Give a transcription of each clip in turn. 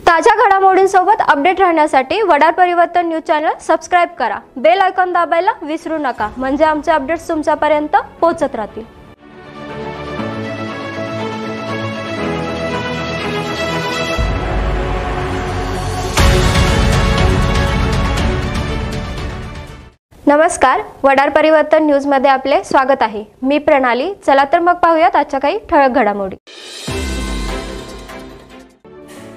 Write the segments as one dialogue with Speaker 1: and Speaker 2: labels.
Speaker 1: ताज्या घडामोडींसोबत अपडेट राहण्यासाठी वडार परिवर्तन न्यूज चॅनल सबस्क्राइब करा। बेल आयकॉन दाबायला विसरू नका, म्हणजे आमचे अपडेट्स तुमच्यापर्यंत पोहोचत राहतील। नमस्कार, वडार परिवर्तन न्यूज मध्ये आपले स्वागत आहे। मी प्रणाली। चला तर मग पाहूयात आजच्या काही ठळक घडामोडी।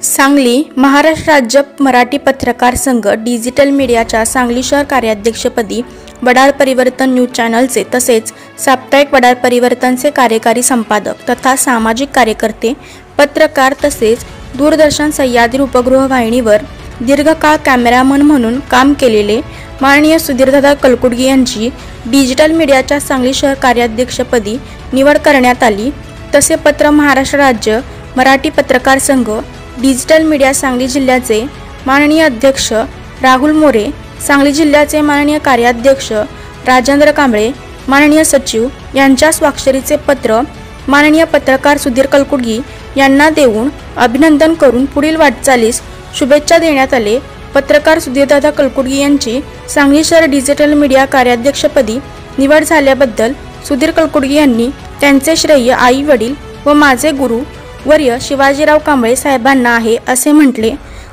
Speaker 2: सांगली महाराष्ट्र राज्य मराठी पत्रकार संघ डिजिटल मीडियाच्या सांगली शहर कार्याध्यक्षपदी वडार परिवर्तन न्यूज चॅनलचे तसेच साप्ताहिक वडार परिवर्तनचे कार्यकारी संपादक तथा सामाजिक कार्यकर्ते, पत्रकार तसेच दूरदर्शन सह्याद्री उपग्रह वाहिनीवर दीर्घकाळ कॅमेरामन म्हणून काम केलेले माननीय सुधीरदादा कलकुडगी यांची डिजिटल मीडियाच्या सांगली शहर कार्याध्यक्षपदी निवड करण्यात आली। तसे पत्र महाराष्ट्र राज्य मराठी पत्रकार संघ डिजिटल मीडिया सांगली जिल्ह्याचे माननीय अध्यक्ष राहुल मोरे, सांगली जिल्ह्याचे माननीय कार्याध्यक्ष राजेंद्र कांबळे, माननीय सचिव यांच्या स्वाक्षरीचे पत्र माननीय पत्रकार सुधीर कलकुडगी यांना देऊन अभिनंदन करून पुढील वाटचालीस शुभेच्छा देण्यात आले। पत्रकार सुधीरदादा कलकुडगी यांची सांगली शहर डिजिटल मीडिया कार्याध्यक्षपदी निवड झाल्याबद्दल सुधीर कलकुडगी यांनी त्यांचे श्रेय आई वडील व माझे गुरु वर्य शिवाजीराव कांबळे साहेबांना आहे असे म्हटले।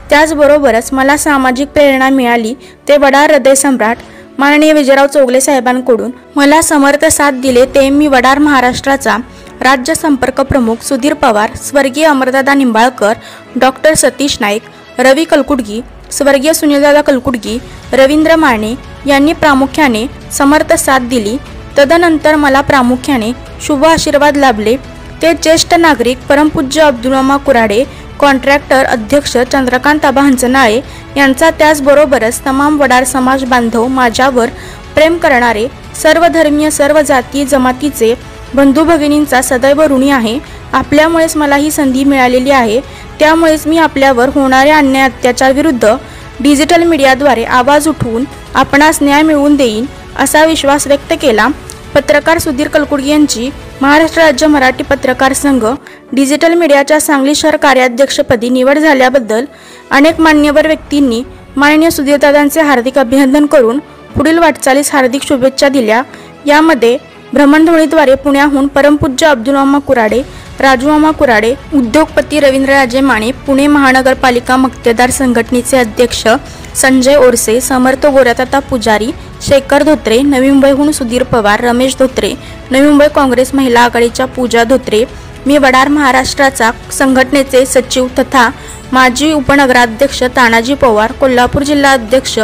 Speaker 2: त्याचबरोबरच मला सामाजिक प्रेरणा मिळाली ते वडार हृदय सम्राट माननीय विजयराव चौगले साहेबांकडून मला समर्थ साथ दिले ते मी वडार महाराष्ट्राचा राज्य संपर्क प्रमुख सुधीर पवार, स्वर्गीय अमरदादा निंबाळकर, डॉक्टर सतीश नाईक, रवी कलकुडगी, स्वर्गीय सुनीलदादा कलकुडगी, रवींद्र माने यांनी प्रामुख्याने समर्थ साथ दिली। तदनंतर मला प्रामुख्याने शुभ आशीर्वाद लाभले ते ज्येष्ठ नागरिक परमपूज्य अब्दुलमामा कुराडे, कॉन्ट्रॅक्टर अध्यक्ष चंद्रकांत आबा हंचनाळे यांचा, त्याचबरोबरच तमाम वडार समाज बांधव, माझ्यावर प्रेम करणारे सर्व धर्मीय सर्व जाती जमातीचे बंधू भगिनींचा सदैव ऋणी आहे। आपल्यामुळेच मला ही संधी मिळालेली आहे, त्यामुळेच मी आपल्यावर होणाऱ्या अन्याय अत्याचार विरुद्ध डिजिटल मीडियाद्वारे आवाज उठवून आपणास न्याय मिळवून देईन असा विश्वास व्यक्त केला। पत्रकार सुधीर कलकुडगी यांची महाराष्ट्र राज्य मराठी पत्रकार संघ डिजिटल मीडियाच्या सांगली शहर कार्याध्यक्षपदी निवड झाल्याबद्दल अनेक मान्यवर व्यक्तींनी माननीय सुधीरदादांचे हार्दिक अभिनंदन करून पुढील वाटचालीस हार्दिक शुभेच्छा दिल्या। यामध्ये भ्रमणध्वनीद्वारे पुण्याहून परमपूज्य अब्दुलमामा कुराडे, राजूमामा कुराडे, उद्योगपती रवींद्रराजे माने, पुणे महानगरपालिका मक्तेदार संघटनेचे अध्यक्ष संजय ओरसे, समर्थ गोऱ्याताता पुजारी, शेखर धोत्रे, नवी मुंबईहून सुधीर पवार, रमेश धोत्रे, नवी मुंबई काँग्रेस महिला आघाडीच्या पूजा धोत्रे, मी वडार महाराष्ट्राचा संघटनेचे सचिव तथा माजी उपनगराध्यक्ष तानाजी पवार, कोल्हापूर जिल्हा अध्यक्ष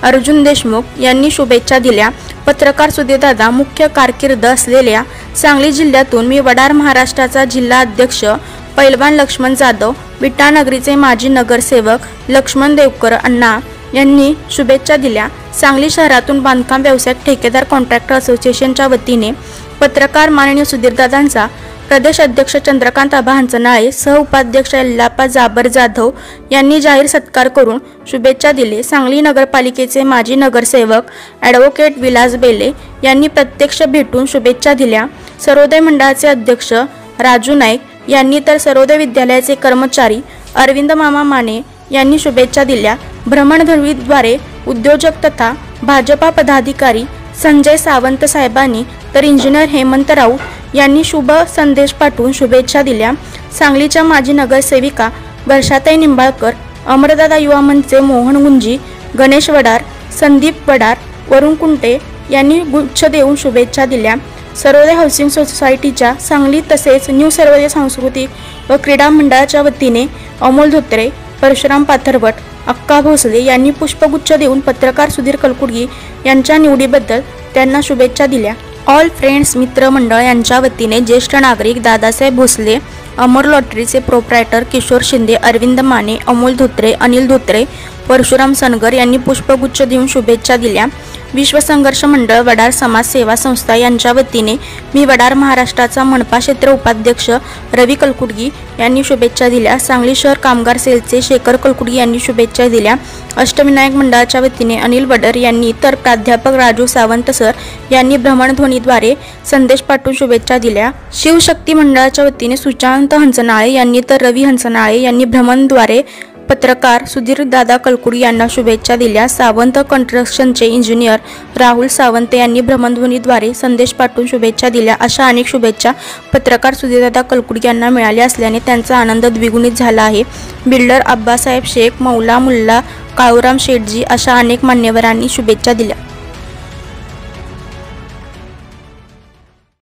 Speaker 2: अर्जुन देशमुख यांनी शुभेच्छा दिल्या। पत्रकार सुधीरदादा मुख्य कारकीर्द असलेल्या सांगली जिल्ह्यातून मी वडार महाराष्ट्राचा जिल्हा अध्यक्ष पैलवान लक्ष्मण जाधव, विटानगरीचे माजी नगरसेवक लक्ष्मण देवकर अण्णा यांनी शुभेच्छा दिल्या। सांगली शहरातून बांधकाम व्यावसायिक ठेकेदार कॉन्ट्रॅक्टर असोसिएशनच्या वतीने पत्रकार माननीय सुधीरदादांचा प्रदेश अध्यक्ष चंद्रकांत आबा हंचनाळे, सहउपाध्यक्ष यल्लाप्पा जाबर जाधव यांनी जाहीर सत्कार करून शुभेच्छा दिले। सांगली नगरपालिकेचे माजी नगरसेवक ॲडव्होकेट विलास बेले यांनी प्रत्यक्ष भेटून शुभेच्छा दिल्या। सर्वोदय मंडळाचे अध्यक्ष राजू नाईक यांनी तर सर्वोदय विद्यालयाचे कर्मचारी अरविंद मामा माने यांनी शुभेच्छा दिल्या। भ्रमणध्वनीद्वारे उद्योजक तथा भाजपा पदाधिकारी संजय सावंत साहेबांनी तर इंजिनियर हेमंत राऊत यांनी शुभ संदेश पाठवून शुभेच्छा दिल्या। सांगलीच्या माजी नगरसेविका वर्षाताई निंबाळकर, अमरदादा युवा मंचचे मोहन गुंजी, गणेश वडार, संदीप वडार, वरुण कुंटे यांनी गुच्छ देऊन शुभेच्छा दिल्या। सर्वोदय हाऊसिंग सोसायटीच्या सांगली तसेच न्यू सर्वोदय सांस्कृतिक व क्रीडा मंडळाच्या वतीने अमोल धोत्रे, परशुराम पाथरवट, अक्का भोसले यांनी पुष्पगुच्छ देऊन पत्रकार सुधीर कलकुडगी यांच्या निवडीबद्दल त्यांना शुभेच्छा दिल्या। ऑल फ्रेंड्स मित्र मंडळ यांच्या वतीने ज्येष्ठ नागरिक दादासाहेब भोसले, अमर लॉटरीचे प्रोप्रायटर किशोर शिंदे, अरविंद माने, अमोल धोत्रे, अनिल धोत्रे, परशुराम सनगर यांनी पुष्पगुच्छ देऊन शुभेच्छा दिल्या। विश्वसंघर्ष मंडळ वडार समाज सेवा संस्था यांच्या वतीने मी वडार महाराष्ट्राचा मनपा क्षेत्र उपाध्यक्ष रवी कलकुडगी यांनी शुभेच्छा दिल्या। सांगली शहर कामगार सेलचे शेखर कलकुडगी यांनी शुभेच्छा दिल्या। अष्टविनायक मंडळाच्या वतीने अनिल वडर यांनी तर प्राध्यापक राजू सावंत सर यांनी भ्रमणध्वनीद्वारे संदेश पाठवून शुभेच्छा दिल्या। शिवशक्ती मंडळाच्या वतीने सुशांत हंचनाळे यांनी तर रवी हंचनाळे यांनी भ्रमणद्वारे पत्रकार सुधीर दादा कलकुडी यांना शुभेच्छा दिल्या। सावंत कन्स्ट्रक्शनचे इंजिनियर राहुल सावंत यांनी भ्रमणध्वनीद्वारे संदेश पाठवून शुभेच्छा दिल्या। अशा अनेक शुभेच्छा पत्रकार सुधीरदादा कलकुडी यांना मिळाल्या असल्याने त्यांचा आनंद द्विगुणित झाला आहे। बिल्डर अब्बासाहेब शेख, मौला मुल्ला, काळूराम शेठजी अशा अनेक मान्यवरांनी शुभेच्छा दिल्या।